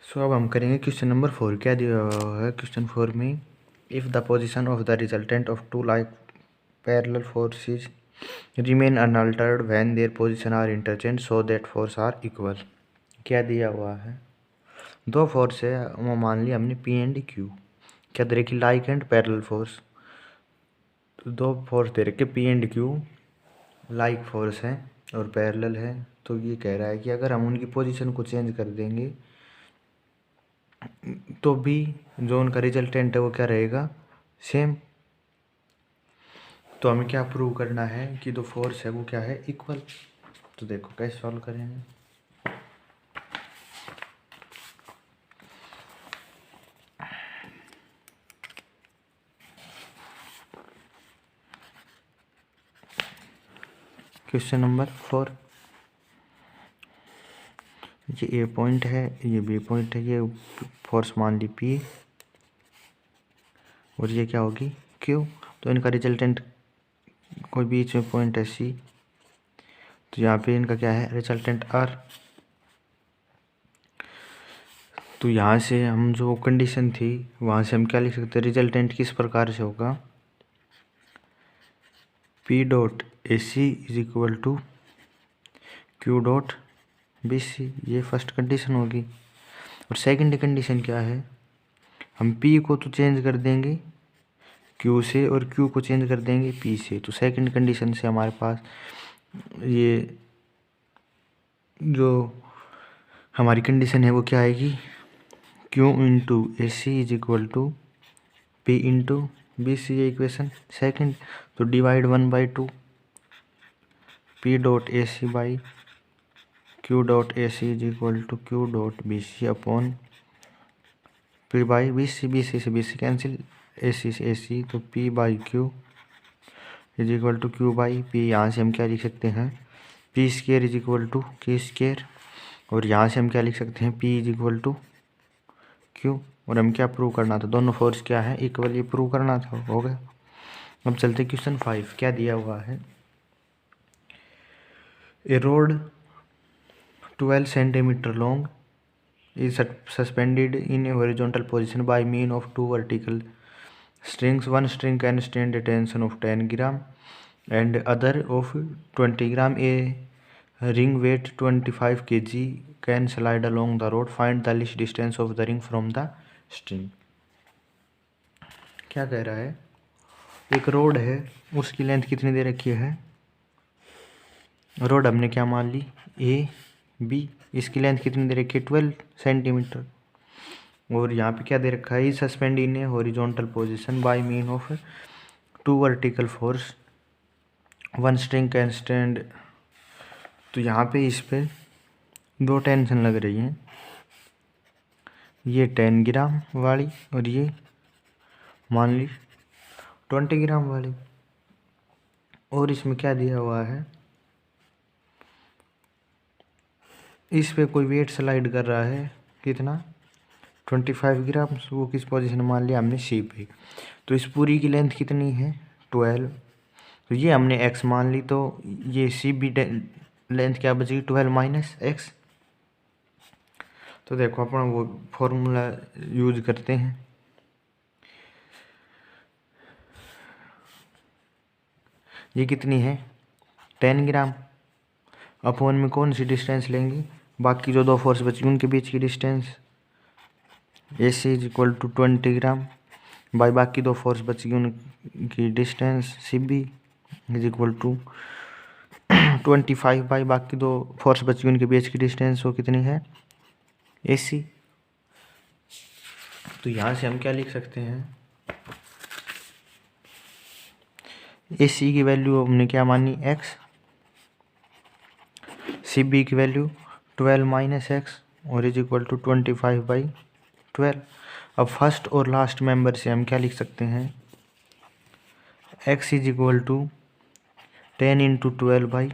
सो अब हम करेंगे क्वेश्चन नंबर 4। क्या दिया हुआ है क्वेश्चन 4 में, if the position of the resultant of two like parallel forces remain unaltered when their position are interchange so that force are equal. क्या दिया हुआ है, दो फोर्स है, वो मान लिया हमने पी एंड क्यू। क्या दे रखी, लाइक एंड पैरेलल फोर्स। तो दो फोर्स दे रखे P and Q, like force है और पैरेलल है। तो ये कह रहा है कि अगर हम उनकी पोजीशन को चेंज कर देंगे तो भी जो उनका रिजल्टेंट है वो क्या रहेगा, सेम। तो हमें क्या प्रूव करना है कि जो फोर्स है वो क्या है, इक्वल। तो देखो कैसे सॉल्व करेंगे। क्वेश्चन नंबर 4, ये ए पॉइंट है, ये बी पॉइंट है, ये फोर्स मान ली पी और ये क्या होगी, क्यू। तो इनका रिजल्टेंट कोई बीच में पॉइंट है सी, तो यहाँ पे इनका क्या है, रिजल्टेंट आर। तो यहाँ से हम जो कंडीशन थी वहाँ से हम क्या लिख सकते हैं, रिजल्टेंट किस प्रकार से होगा, P dot A C is equal to Q dot B C. ये फर्स्ट कंडीशन होगी। और सेकंड कंडीशन क्या है, हम पी को तो चेंज कर देंगे क्यू से और क्यू को चेंज कर देंगे पी से। तो सेकंड कंडीशन से हमारे पास ये जो हमारी कंडीशन है वो क्या आएगी, Q into A C is equal to P into B C. ये इक्वेशन सेकंड। तो divide 1/2 P dot A C by Q dot A C is equal to Q dot B C upon P by B C. B C से B सी cancel, ए सी से A C, तो P by Q is equal to Q by P. यहाँ से हम क्या लिख सकते हैं, P square is equal to Q square. और यहाँ से हम क्या लिख सकते हैं, P is equal to Q. और हम क्या प्रूव करना था, दोनों फोर्स क्या है, इक्वल, ये प्रूव करना था, हो गया। अब चलते क्वेश्चन 5। क्या दिया हुआ है, a rod 12 centimetre long is suspended in a horizontal position by means of two vertical strings. One string can stand a tension of 10 gram and other of 20 gram. A ring weight 25 kg can slide along the road. Find the least distance of the ring from the string. क्या कह रहा है, एक road है, उसकी length कितनी दे रखी है, रोड हमने क्या मान ली, ए बी। इसकी लेंथ कितनी दे रखी है, 12 सेंटीमीटर। और यहाँ पे क्या दे रखा है, suspend in a horizontal position by mean of two vertical force, one string can stand. तो यहाँ पे इस पे दो टेंशन लग रही हैं, ये 10 ग्राम वाली और ये मान ली 20 ग्राम वाली। और इसमें क्या दिया हुआ है, इस पे कोई वेट स्लाइड कर रहा है, कितना, 25 ग्राम। वो किस पोजीशन मान लिया हमने, सी पे। तो इस पूरी की लेंथ कितनी है, 12। तो ये हमने x मान ली, तो ये सी बी लेंथ क्या बचेगी, 12 माइनस एक्स। तो देखो अपन वो फॉर्मूला यूज करते हैं। ये कितनी है, 10 ग्राम। अपॉन में कौन सी डिस्टेंस लेंगे, बाकी जो दो फोर्स बची उनके बीच की distance, A C is equal to 20 gram by बाकी दो फोर्स बची उनकी distance, C B is equal to 25 by बाकी दो फोर्स बची उनके बीच की डिस्टेंस, वो कितनी है, ए सी। तो यहाँ से हम क्या लिख सकते हैं, ए सी की वैल्यू हमने क्या मानी, एक्स, सी बी की वैल्यू 12 माइनस एक्स और इज इक्वल टू 25 बाई 12। अब फर्स्ट और लास्ट मेंबर से हम क्या लिख सकते हैं, X is equal to 10 into 12 by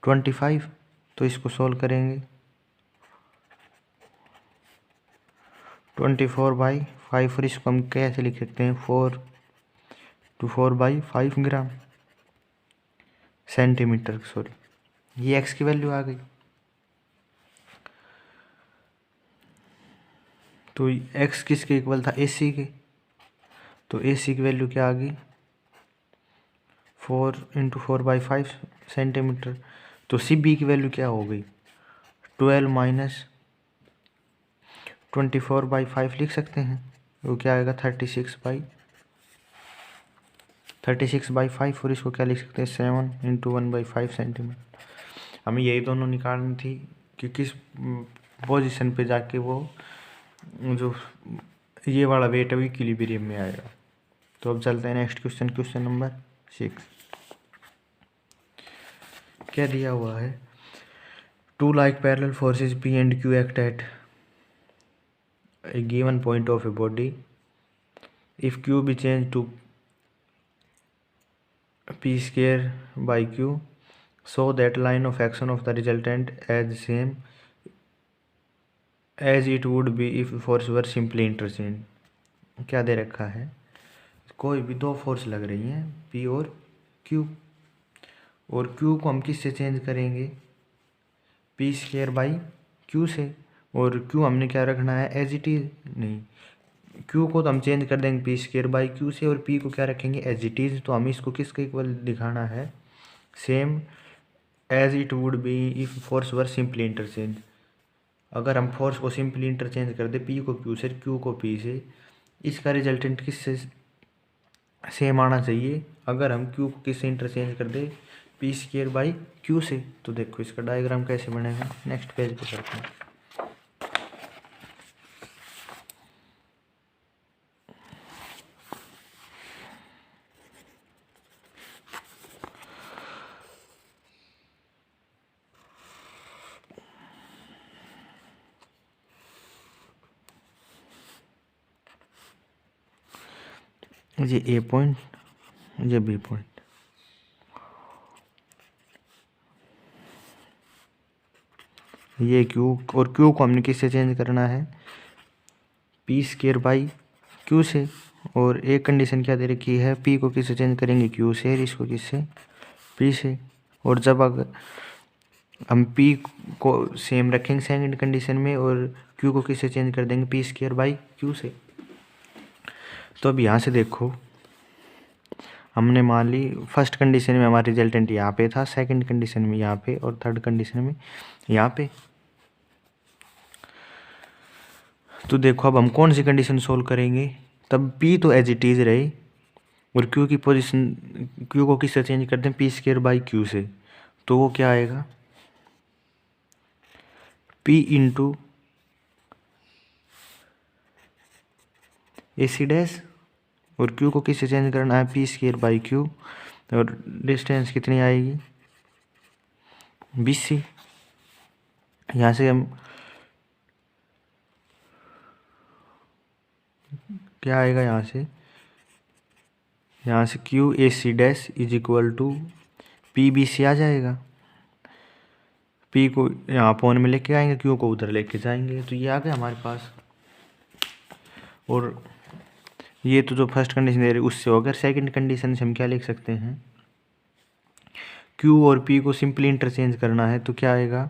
25। तो इसको सोल्व करेंगे, 24 बाई 5, और इसको हम कैसे लिख सकते हैं, 4 बाई 5 ग्राम सेंटीमीटर, सॉरी, ये एक्स की वैल्यू आ गई। तो एक्स किसके इक्वल था, ए सी के, तो ए सी की वैल्यू क्या आ गई 4 × 4/5 सेंटीमीटर। तो सी बी की वैल्यू क्या हो गई 12 - 24/5 लिख सकते हैं, वो क्या आएगा 36/5 और इसको क्या लिख सकते हैं 7 × 1/5 सेंटीमीटर। हमें यही दोनों निकालनी थी कि किस पोजीशन पे जाके वो जो ये वाला वेट है वो इक्विलिब्रियम में आएगा। तो अब चलते हैं नेक्स्ट क्वेश्चन, क्वेश्चन नंबर 6। क्या दिया हुआ है, 2 like parallel forces P and Q act at a given point of a body. If Q be changed to P square by Q, so that line of action of the resultant as same as it would be if force were simply interchanged. क्या दे रखा है, कोई भी दो force लग रही हैं P और Q, और Q को हम किससे चेंज करेंगे P²/Q से, और Q हमने क्या रखना है एज इट इज, नहीं Q को तो हम चेंज कर देंगे P²/Q से, और P को क्या रखेंगे एज इट इज। तो हमें इसको किसके इक्वल दिखाना है, same as it would be if force were simply interchange. अगर हम फोर्स को सिंपली इंटरचेंज कर दे P को Q से, Q को P से, इसका रिजल्टेंट किससे सेम आना चाहिए। अगर हम Q को किससे इंटरचेंज कर दे P²/Q से। तो देखो इसका डायग्राम कैसे बनेगा, नेक्स्ट पेज पे करते हैं। ये ए पॉइंट, ये बी पॉइंट, ये Q, और Q को हमने किससे चेंज करना है P²/Q से, और एक कंडीशन क्या दे रखी है P को किससे चेंज करेंगे Q से, और इसको किससे P से। और जब अगर हम P को सेम रखेंगे सेकंड कंडीशन में, और Q को किससे चेंज कर देंगे P²/Q से। तो अब यहाँ से देखो, हमने मान ली फर्स्ट कंडीशन में हमारा रिजल्टेंट यहाँ पे था, सेकंड कंडीशन में यहाँ पे, और थर्ड कंडीशन में यहाँ पे। तो देखो अब हम कौन सी कंडीशन सोल्व करेंगे, तब P तो एज इट इज रहे, और Q की पोजीशन, Q को किससे चेंज कर दें P²/Q से। तो वो क्या आएगा P × AC डैश, और Q को किससे चेंज करना है P²/Q, और डिस्टेंस कितनी आएगी BC। यहाँ से हम क्या आएगा, यहाँ से QAC dash is equal to PBC आ जाएगा। P को यहाँ अपॉन में लेके आएंगे, Q को उधर लेके जाएंगे, तो ये आ गया हमारे पास। और ये तो जो फर्स्ट कंडीशन दे रही उससे हो गया। सेकंड कंडीशन से हम क्या लिख सकते हैं, Q और P को सिंपली इंटरचेंज करना है, तो क्या आएगा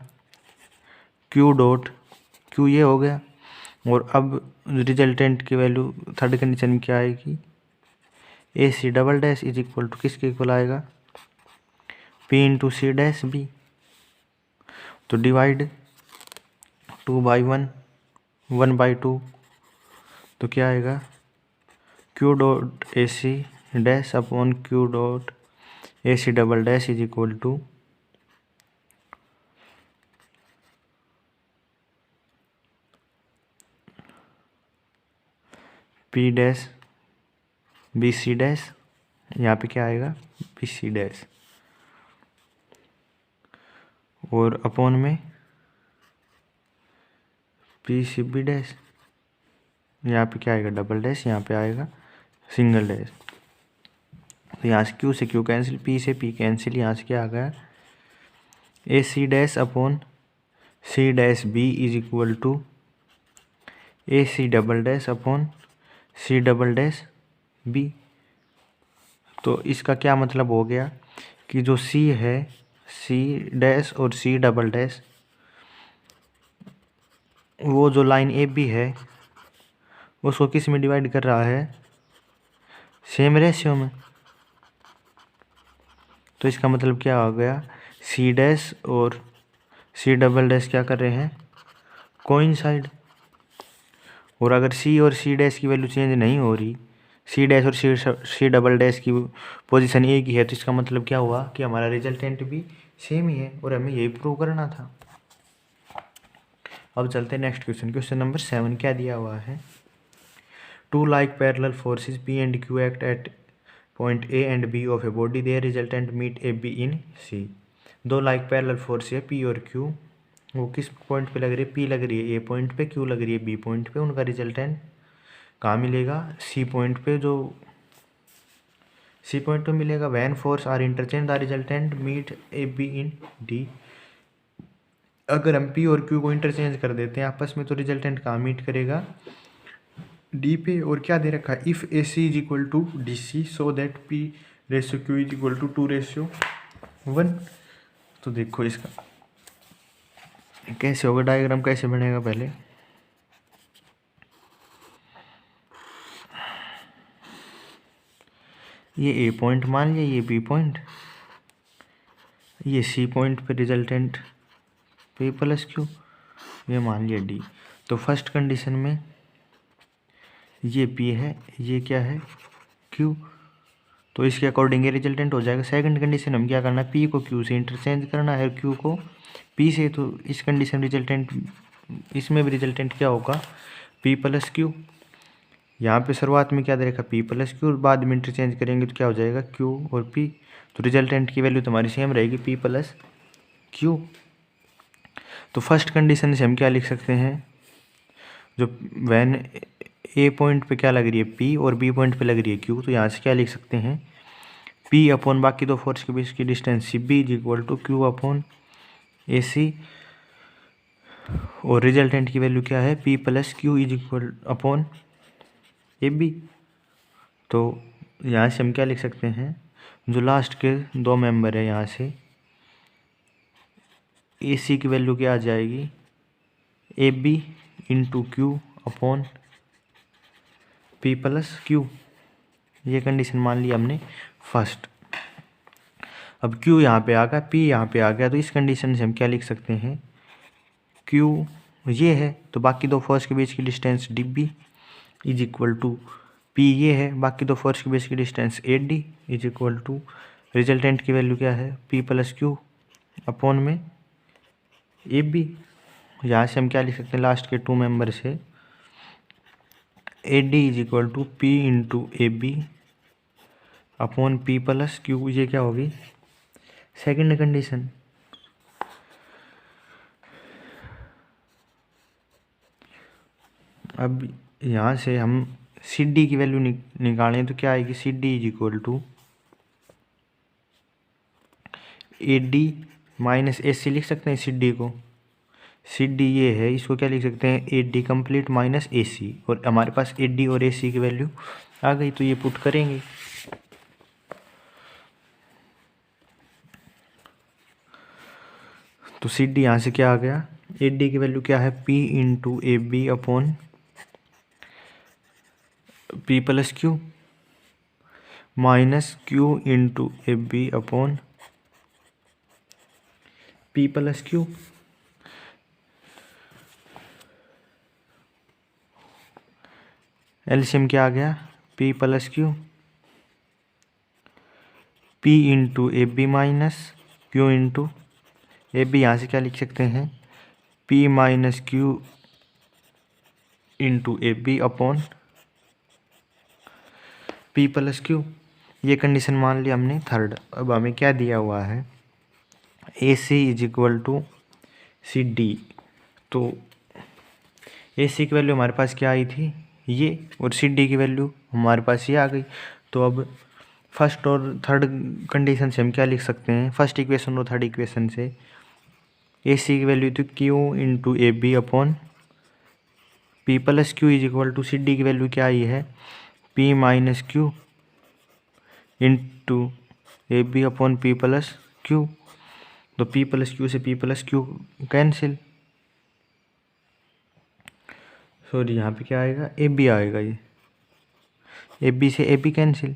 Q.Q ये हो गया। और अब रिजल्टेंट की वैल्यू थर्ड कंडीशन में क्या आएगी AC double dash is equal to किसके इक्वल आएगा P × C डैश B। तो डिवाइड 2/1 1/2, तो क्या आएगा Q.AC dash upon Q.AC double dash is equal to P⁻BC dash, यहाँ पे क्या आएगा BC डैश, और अपॉन में PCB डैश, यहाँ पे क्या आएगा डबल डैश, यहाँ पे आएगा सिंगल डैश। तो यहाँ से Q से Q कैंसिल, P से P कैंसिल, यहाँ से क्या आ गया AC dash upon C⁻B is equal to AC double dash upon C⁻B। तो इसका क्या मतलब हो गया कि जो C है C डैश और C⁻, वो जो लाइन AB है उसको किस में डिवाइड कर रहा है, सेम रेशियो में। तो इसका मतलब क्या हो गया, सी डैश और सी डबल डैश क्या कर रहे हैं, कोइंसाइड। और अगर सी और सी डैश की वैल्यू चेंज नहीं हो रही, सी डैश और सी डबल डैश की पोजीशन एक ही है, तो इसका मतलब क्या हुआ कि हमारा रिजल्टेंट भी सेम ही है और हमें यही प्रूव करना था। अब चलते हैं नेक्स्ट क्वेश्चन। क्वेश्चन नंबर 7 क्या दिया हुआ है, two like parallel forces P and Q act at point A and B of a body, their resultant meet A B in C। दो लाइक पैरेलल फोर्स है P और Q, वो किस point पे लग रही है, P लग रही है A पॉइंट पे, Q लग रही है B पॉइंट पे, उनका रिजल्टेंट कहाँ मिलेगा, C पॉइंट पे। जो C पॉइंट पे मिलेगा, when force are interchange the resultant meet A B in D। अगर हम P और Q को इंटरचेंज कर देते हैं आपस में, तो रिजल्टेंट कहाँ मीट करेगा, डी पे। और क्या दे रखा है, if A C is equal to D C so that P ratio Q is equal to 2:1। तो देखो इसका कैसे होगा, डायग्राम कैसे बनेगा, पहले ये ए पॉइंट मान लिया, ये बी पॉइंट, ये सी पॉइंट पे रिजल्टेंट P प्लस Q, ये मान लिया डी। तो फर्स्ट कंडीशन में ये P है, ये क्या है Q, तो इसके अकॉर्डिंग ये रिजल्टेंट हो जाएगा। सेकंड कंडीशन हम क्या करना है, P को Q से इंटरचेंज करना है और Q को P से, तो इस कंडीशन रिजल्टेंट, इसमें भी रिजल्टेंट क्या होगा, P प्लस Q। यहाँ पे शुरुआत में क्या दे रखा, P प्लस Q, बाद में इंटरचेंज करेंगे तो क्या हो जाएगा, Q और P। तो रिजल्टेंट की वैल्यू तुम्हारी सेम रहेगी, P प्लस Q। तो फर्स्ट कंडीशन से हम क्या लिख सकते हैं, जो वैन ए पॉइंट पे क्या लग रही है P और B पॉइंट पे लग रही है Q, तो यहाँ से क्या लिख सकते हैं, P अपॉन बाकी दो फोर्स के बीच की distance CB is equal to Q upon AC। और रिजल्टेंट की वैल्यू क्या है, P plus Q is equal upon AB। तो यहाँ से हम क्या लिख सकते हैं, जो लास्ट के दो मेंबर है यहाँ से, AC की वैल्यू क्या आ जाएगी, AB into Q upon P plus Q। ये कंडीशन मान ली हमने फर्स्ट। अब Q यहाँ पे आ गया, P यहाँ पे आ गया, तो इस कंडीशन से हम क्या लिख सकते हैं, Q ये है, तो बाकी दो फोर्स के बीच की distance DB is equal to P ये है, बाकी दो फोर्स के बीच की distance AD is equal to, resultant की वैल्यू क्या है, P प्लस Q अपॉन में AB। यहाँ से हम क्या लिख सकते हैं, लास्ट के टू मेंबर से AD is equal to P into AB upon P plus Q। ये क्या होगी, सेकंड कंडीशन। अब यहाँ से हम सी डी की वैल्यू निकालें तो क्या आएगी, C D is equal to A D minus A C लिख सकते हैं सी डी को। सी डी ये है, इसको क्या लिख सकते हैं, A D complete minus A C. और हमारे पास ए डी और ए सी की वैल्यू आ गई, तो ये पुट करेंगे। तो सी डी यहाँ से क्या आ गया, ए डी की वैल्यू क्या है, P into A B upon P plus Q minus Q into A B upon P plus Q। LCM क्या आ गया, P plus Q, P into A B minus Q into A B. यहाँ से क्या लिख सकते हैं, P minus Q into A B upon P plus Q। ये कंडीशन मान लिया हमने थर्ड। अब हमें क्या दिया हुआ है, A C is equal to C D. तो ए सी की वैल्यू हमारे पास क्या आई थी, ये, और सी डी की वैल्यू हमारे पास ये आ गई। तो अब फर्स्ट और थर्ड कंडीशन से हम क्या लिख सकते हैं, फर्स्ट इक्वेशन और थर्ड इक्वेशन से ए सी की वैल्यू थी Q into A B upon P plus Q is equal to C D की वैल्यू क्या आई है, P minus Q into A B upon P plus Q। तो P प्लस Q से P plus Q cancel, sorry यहाँ पे क्या आएगा, ए बी आएगा, ये ए बी से ए बी कैंसिल,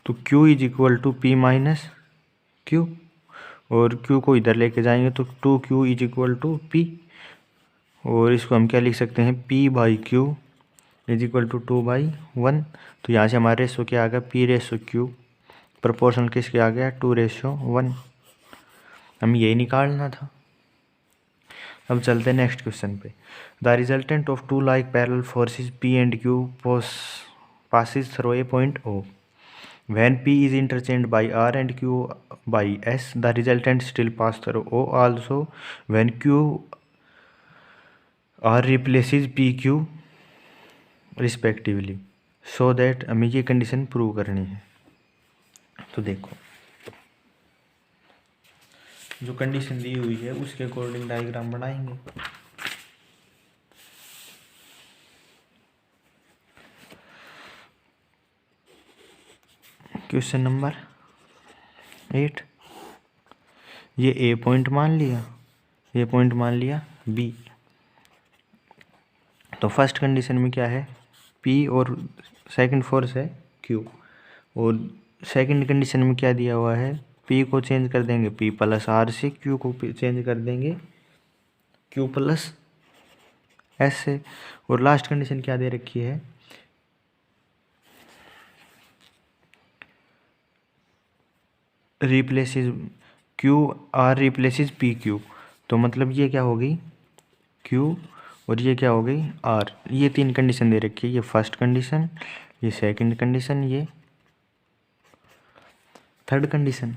तो Q is equal to P minus Q, और Q को इधर लेके जाएंगे तो 2Q is equal to P, और इसको हम क्या लिख सकते हैं, P by Q is equal to 2/1। तो यहाँ से हमारा रेशो क्या आ गया, P रेशो Q प्रोपोर्शनल किसके आ गया, 2:1। हमें यही निकालना था। अब चलते हैं नेक्स्ट क्वेश्चन पे। The resultant of two like parallel forces P and Q passes through a point O. When P is interchanged by R and Q by S, the resultant still pass through O also when Q R replaces PQ respectively, so that हमें ये condition prove करनी है। तो देखो जो condition दी हुई है उसके अकॉर्डिंग डायग्राम बनाएंगे। क्वेश्चन नंबर 8, ये ए पॉइंट मान लिया, ये पॉइंट मान लिया बी। तो फर्स्ट कंडीशन में क्या है, पी और सेकंड फोर्स है क्यू, और सेकंड कंडीशन में क्या दिया हुआ है, पी को चेंज कर देंगे पी प्लस आर से, क्यू को चेंज कर देंगे क्यू प्लस एस से, और लास्ट कंडीशन क्या दे रखी है, replaces Q R replaces P Q. तो मतलब ये क्या होगी क्यू और ये क्या हो गई आर। ये तीन कंडीशन दे रखी है, ये फर्स्ट कंडीशन, ये सेकंड कंडीशन, ये थर्ड कंडीशन।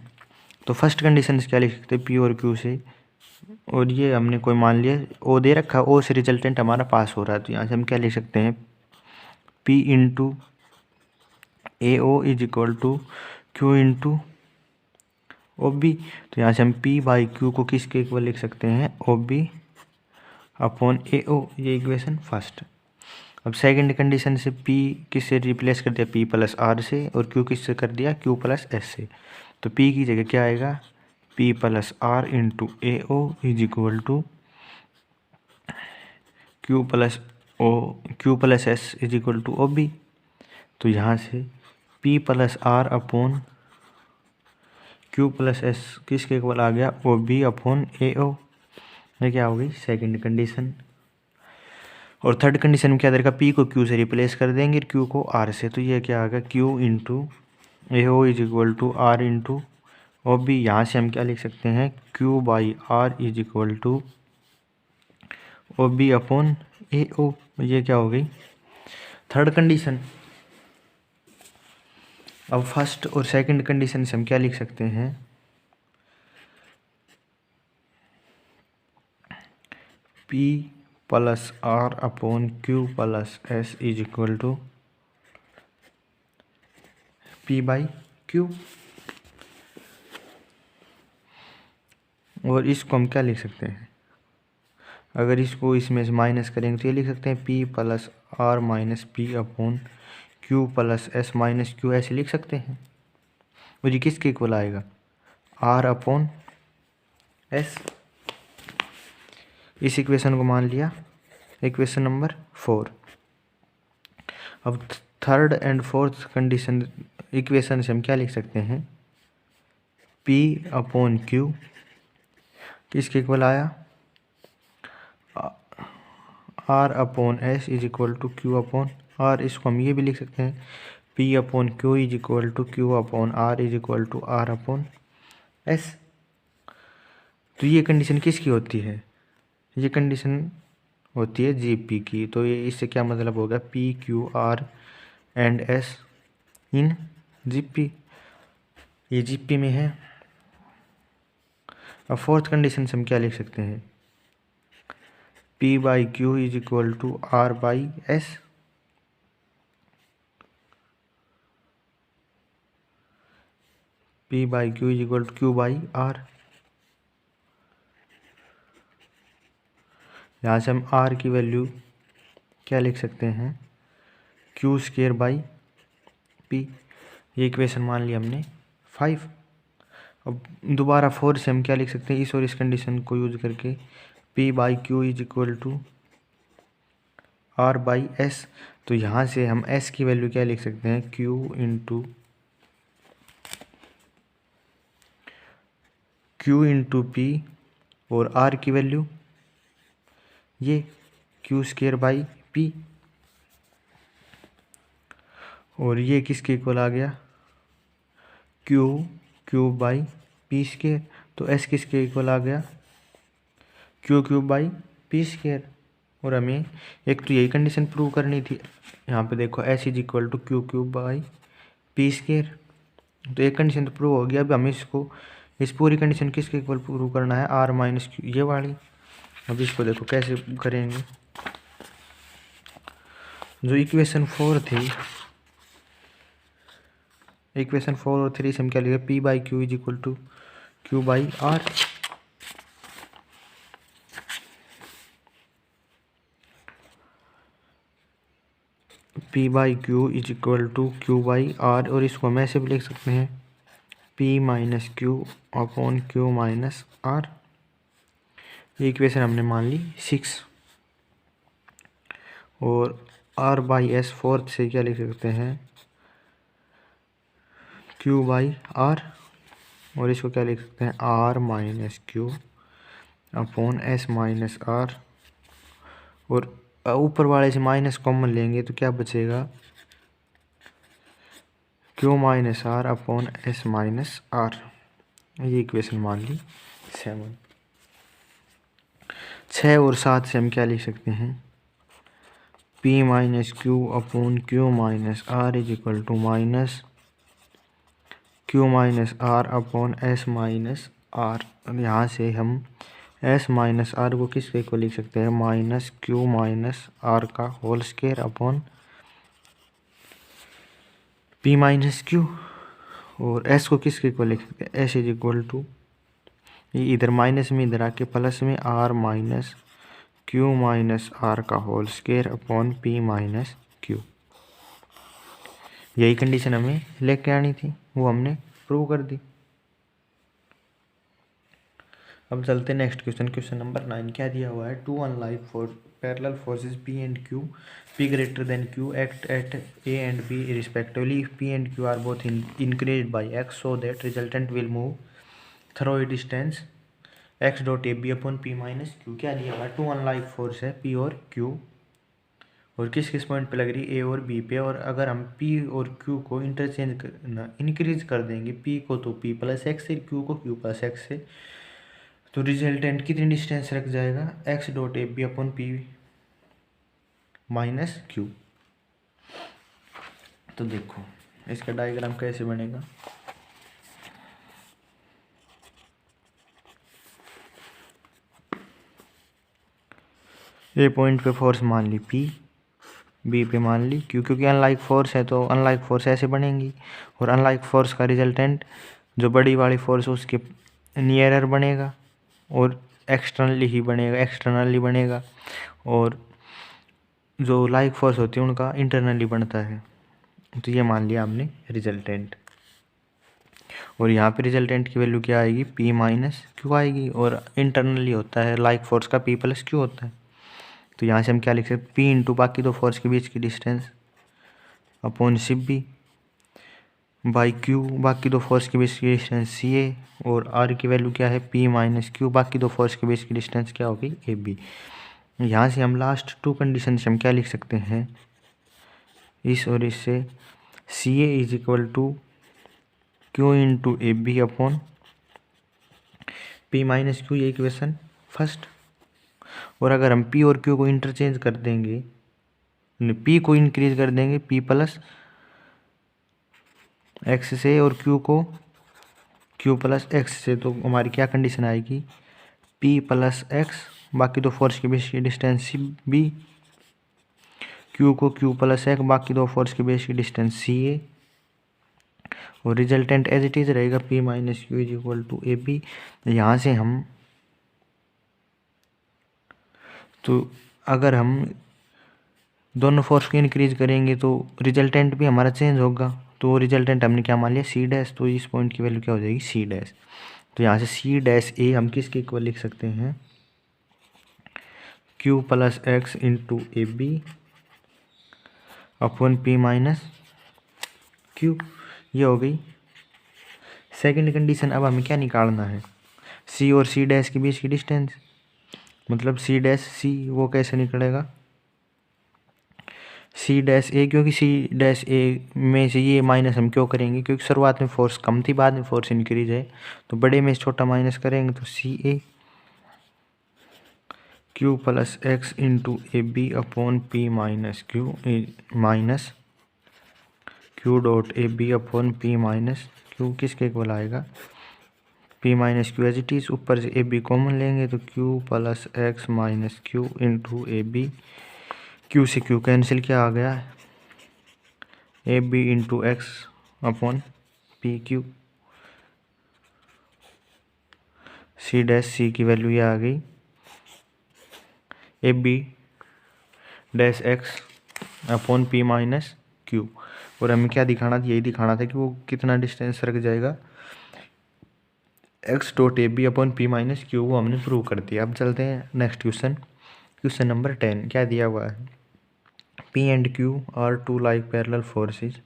तो फर्स्ट कंडीशन से क्या लिख सकते हैं, पी और क्यू से, और ये हमने कोई मान लिया ओ दे रखा, ओ से रिजल्टेंट हमारा पास हो रहा है, तो यहाँ से हम क्या लिख सकते हैं, P into A O is equal to Q into O B. तो यहाँ से हम पी बाई क्यू को किसके इक्वल लिख सकते हैं, ओ बी अपॉन ए ओ, ये इक्वेशन फर्स्ट। अब सेकंड कंडीशन से पी किससे रिप्लेस कर दिया, पी प्लस आर से, और क्यू किससे कर दिया, क्यू प्लस एस से। तो पी की जगह क्या आएगा, P plus R into A O is equal to Q plus S is equal to O B. तो यहाँ से P plus R upon Q plus S किसके इक्वल आ गया, O B upon A O. ये क्या हो गई सेकंड कंडीशन। और थर्ड कंडीशन में क्या देगा, पी को क्यू से रिप्लेस कर देंगे, क्यू को आर से। तो ये क्या आ गया, Q into A O is equal to R into O B. यहाँ से हम क्या लिख सकते हैं, Q by R is equal to O B upon A O. ये क्या हो गई थर्ड कंडीशन। अब फर्स्ट और सेकंड कंडीशन से हम क्या लिख सकते हैं, P plus R upon Q plus S is equal to P by Q. और इसको हम क्या लिख सकते हैं, अगर इसको इसमें से माइनस करेंगे तो ये लिख सकते हैं P plus R minus P upon Q plus S minus Q, ऐसे लिख सकते हैं। और ये किसके इक्वल आएगा, आर अपॉन एस। इस इक्वेशन को मान लिया इक्वेशन नंबर 4। अब third and fourth condition equation से हम क्या लिख सकते हैं, पी अपॉन क्यू किसके इक्वल आया, R upon S is equal to Q upon R. इसको हम ये भी लिख सकते हैं, P upon Q is equal to Q upon R is equal to R upon S. तो ये कंडीशन किसकी होती है, ये कंडीशन होती है जीपी की। तो ये इससे क्या मतलब होगा, P Q R and S in GP, ये जीपी में है। अब फोर्थ कंडीशन से हम क्या लिख सकते हैं, P by Q is equal to R by S. P by Q is equal to Q by R. यहाँ से हम आर की वैल्यू क्या लिख सकते हैं, क्यू स्क्वायर बाई पी। ये इक्वेशन मान लिया हमने 5। अब दोबारा 4 से हम क्या लिख सकते हैं, इस और इस कंडीशन को यूज करके P by Q is equal to R by S. तो यहाँ से हम एस की वैल्यू क्या लिख सकते हैं, क्यू इंटू पी, और आर की वैल्यू ये क्यू स्केयर बाई पी, और ये किसके इक्वल आ गया, क्यू बाई पी स्केयर। तो एस किसके इक्वल आ गया, क्यू बाई पी स्केयर। और हमें एक तो यही कंडीशन प्रूव करनी थी। यहाँ पे देखो S is equal to Q by P square. तो एक कंडीशन तो प्रूव हो गया। अब हमें इसको, इस पूरी कंडीशन किसके इक्वल प्रूव करना है, आर माइनस क्यू, ये वाली। अब इसको देखो कैसे करेंगे। जो इक्वेशन 4 थी, इक्वेशन 4 और 3 से हम क्या लिखे, P by Q is equal to Q by R. P by Q is equal to Q by R, और इसको हम ऐसे भी लिख सकते हैं, P minus Q upon Q minus R. ये इक्वेशन हमने मान ली 6। और आर बाई एस फोर्थ से क्या लिख सकते हैं, क्यू बाई आर, और इसको क्या लिख सकते हैं, R minus Q upon S minus R. और ऊपर वाले से माइनस कॉमन लेंगे तो क्या बचेगा, Q minus R upon S minus R. ये इक्वेशन मान ली 7। 6 और 7 से हम क्या लिख सकते हैं, P minus Q upon Q minus R is equal to minus Q minus R upon S minus R. यहाँ से हम एस माइनस आर को किसके इक्वल लिख सकते हैं, माइनस क्यू माइनस आर का whole square upon P minus Q. और एस को किसके इक्वल लिख सकते हैं, एस इज इक्वल टू, ये इधर माइनस में इधर आके प्लस में, R minus Q minus R का whole square upon P minus Q. यही कंडीशन हमें लेके आनी थी, वो हमने प्रूव कर दी। अब चलते नेक्स्ट क्वेश्चन, क्वेश्चन नंबर 9। क्या दिया हुआ है, two unlike parallel forces P and Q, P greater than Q, act at A and B respectively. If P and Q are both increased by X, so that resultant will move through a distance X dot A B upon P minus Q. क्या दिया हुआ है, two unlike force है P और Q, और किस किस point पे लग रही है, ए और बी पे। और अगर हम पी और क्यू को इंटरचेंज इंक्रीज कर देंगे, पी को तो पी प्लस एक्स से, क्यू को क्यू प्लस एक्स से, तो रिजल्टेंट कितनी डिस्टेंस रख जाएगा, X dot A B upon P minus Q. तो देखो इसका डायग्राम कैसे बनेगा। ए पॉइंट पे फोर्स मान ली पी, बी पे मान ली क्यू, क्योंकि अनलाइक फोर्स है तो अनलाइक फोर्स ऐसे बनेंगी। और अनलाइक फोर्स का रिजल्टेंट जो बड़ी वाली फोर्स उसके नियरर बनेगा, और एक्सटर्नली बनेगा। और जो लाइक फोर्स होती है उनका इंटरनली बनता है। तो ये मान लिया हमने रिजल्टेंट। और यहाँ पे रिजल्टेंट की वैल्यू क्या आएगी, पी माइनस क्यू आएगी, और इंटरनली होता है लाइक फोर्स का पी प्लस क्यू होता है। तो यहाँ से हम क्या लिख सकते हैं, पी इंटू बाकी दो फोर्स के बीच की डिस्टेंस अपॉन सिप बी बाई क्यू, बाकी दो फोर्स के बीच की डिस्टेंस सी ए, और आर की वैल्यू क्या है, पी माइनस क्यू, बाकी दो फोर्स के बीच की डिस्टेंस क्या होगी, ए बी। यहाँ से हम लास्ट टू कंडीशन से हम क्या लिख सकते हैं, इस और इससे, C A is equal to Q into A B upon P minus Q, ये इक्वेशन फर्स्ट। और अगर हम पी और क्यू को इंटरचेंज कर देंगे, पी को इंक्रीज कर देंगे पी प्लस एक्स से, और क्यू को क्यू प्लस एक्स से, तो हमारी क्या कंडीशन आएगी, पी प्लस एक्स, बाकी दो फोर्स के बीच की डिस्टेंस बी, क्यू को क्यू प्लस एक्स, बाकी दो फोर्स के बीच की डिस्टेंस सी ए, और रिजल्टेंट एज इट इज रहेगा P minus Q is equal to A B. यहाँ से हम, तो अगर हम दोनों फोर्स को इंक्रीज करेंगे तो रिजल्टेंट भी हमारा चेंज होगा। तो रिजल्टेंट हमने क्या मान लिया, सी डैश। तो इस पॉइंट की वैल्यू क्या हो जाएगी, सी डैश। तो यहाँ से सी डैश ए हम किसके इक्वल लिख सकते हैं, Q plus X into A B upon P minus Q, ये हो गई सेकंड कंडीशन। अब हमें क्या निकालना है, सी और सी डैश के बीच की डिस्टेंस, मतलब सी डैश सी, वो कैसे निकलेगा, सी डैश ए, क्योंकि सी डैश ए में से ये माइनस हम क्यों करेंगे, क्योंकि शुरुआत में फोर्स कम थी, बाद में फोर्स इंक्रीज है, तो बड़े में से छोटा माइनस करेंगे तो C A Q plus X into A B upon P minus Q minus Q dot A B upon P minus Q किसके इक्वल आएगा, P minus Q as it is, ऊपर से ए बी कॉमन लेंगे तो Q plus X minus Q into A B, Q से Q cancel, क्या आ गया A B into X upon P Q, C dash C की वैल्यू ये आ गई A B dash X upon P minus Q. और हमें क्या दिखाना था, यही दिखाना था कि वो कितना डिस्टेंस रख जाएगा, X dot A B upon P minus Q, वो हमने प्रूव कर दिया। अब चलते हैं नेक्स्ट क्वेश्चन, क्वेश्चन नंबर 10। क्या दिया हुआ है, P and Q are two like parallel forces,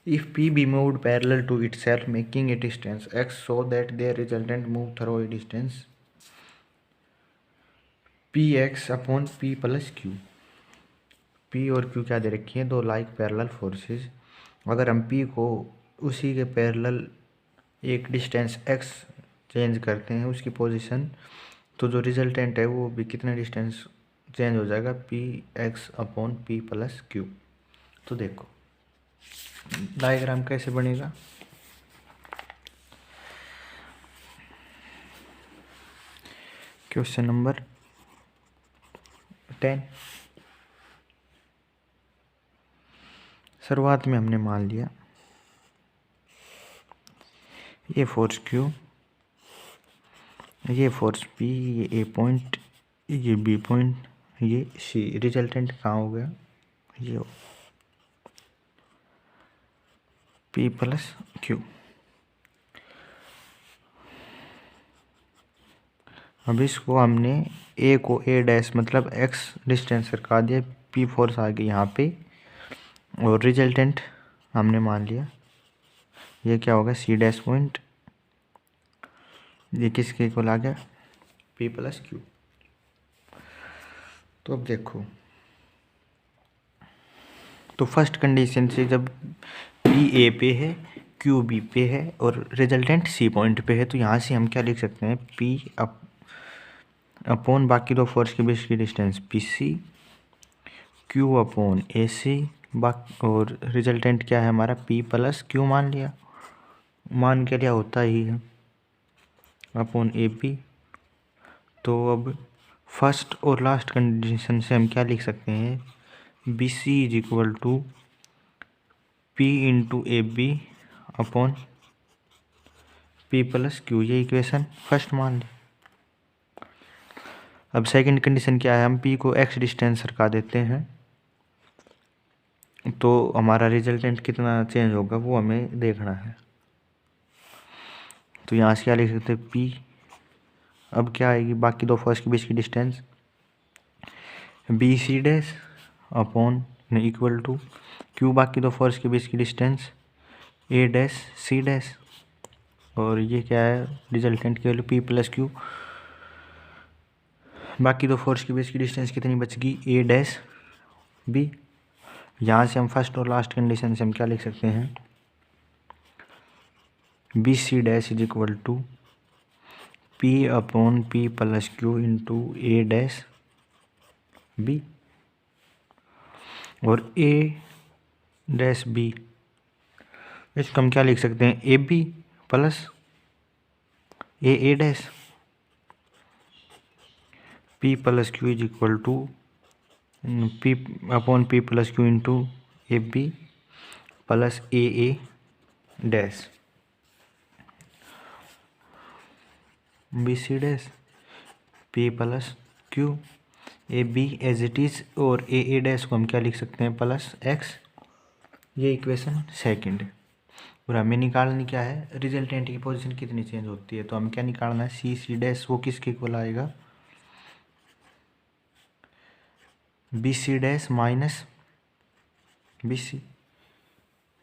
if P be moved parallel to itself making a distance x so that their resultant move through a distance px upon p plus q, p और q क्या दे रखी है, दो like parallel forces. अगर हम p को उसी के पैरेलल एक डिस्टेंस x चेंज करते हैं उसकी पोजीशन, तो जो रिजल्टेंट है वो भी कितना डिस्टेंस चेंज हो जाएगा, P x upon P plus Q. तो देखो डायग्राम कैसे बनेगा, क्वेश्चन नंबर 10। शुरुआत में हमने मान लिया ये फोर्स क्यू, ये फोर्स पी, ये ए पॉइंट, ये बी पॉइंट, ये सी, रिजल्टेंट कहाँ हो गया, ये पी प्लस क्यू। अब इसको हमने ए को ए डैश मतलब एक्स डिस्टेंस रखा दिया, पी फोर्स आ गई यहाँ पे, और रिजल्टेंट हमने मान लिया ये क्या होगा, सी डैश पॉइंट, ये किसके इक्वल आ गया, पी प्लस क्यू। तो अब देखो, तो फर्स्ट कंडीशन से जब पी ए पे है, क्यू बी पे है और रिजल्टेंट सी पॉइंट पे है, तो यहाँ से हम क्या लिख सकते हैं, पी अपॉन बाकी दो फोर्स के बीच की distance P C, Q upon A C, और रिजल्टेंट क्या है हमारा, पी प्लस क्यू मान लिया, मान के लिया होता ही है, अपॉन ए बी। तो अब फर्स्ट और लास्ट कंडीशन से हम क्या लिख सकते हैं, B C is equal to P into A B upon P plus Q, ये इक्वेशन फर्स्ट मान ली। अब सेकंड कंडीशन क्या है, हम पी को एक्स डिस्टेंस रखा देते हैं, तो हमारा रिजल्टेंट कितना चेंज होगा वो हमें देखना है। तो यहाँ से क्या लिख सकते हैं, पी, अब क्या आएगी, बाकी दो फोर्स के बीच की distance B C dash upon equal to Q, बाकी दो फोर्स के बीच की distance A dash C dash, और ये क्या है, रिजल्टेंट की वैल्यू पी प्लस क्यू, बाकी दो फोर्स के बीच की डिस्टेंस कितनी बच गई, ए डैश बी। यहाँ से हम फर्स्ट और लास्ट कंडीशन से हम क्या लिख सकते हैं, B C dash is equal to P upon P plus Q into A dash B, और ए डैश बी इसको हम क्या लिख सकते हैं, A B plus A dash, P plus Q is equal to P upon P plus Q into A B plus A dash B C dash P plus Q A B as it is, और A dash को हम क्या लिख सकते हैं, plus X, ये equation second है। और हमें निकालनी क्या है, रिजल्टेंट की पोजीशन कितनी चेंज होती है। तो हमें क्या निकालना है, सी सी डैश वो किसके इक्वल आएगा, B C dash minus B C,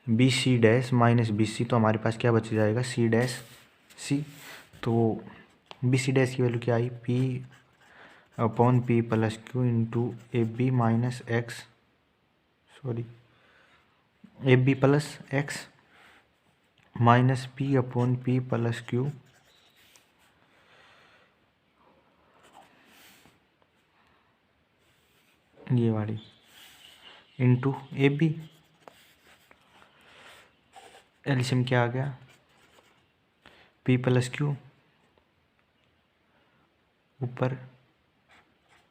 B C dash minus B C. तो हमारे पास क्या बच जाएगा, सी डैश सी। तो बी सी डैश की वैल्यू क्या आई, P upon P plus Q into A B minus X, sorry A B plus X minus P upon P plus Q ये वाली इंटू ए बी। एल्शियम क्या आ गया, पी प्लस क्यू ऊपर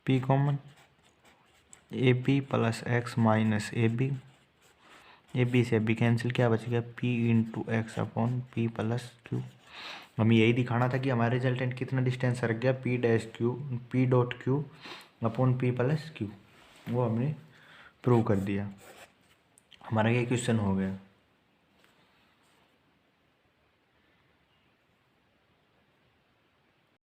P common, A B plus X minus A B से B cancel, क्या बच गया, P into X upon P plus Q. हमें यही दिखाना था कि हमारा रिजल्टेंट कितना डिस्टेंस रख गया, P dash Q P dot Q upon P plus Q. वो हमने प्रूव कर दिया, हमारा ये क्वेश्चन हो गया।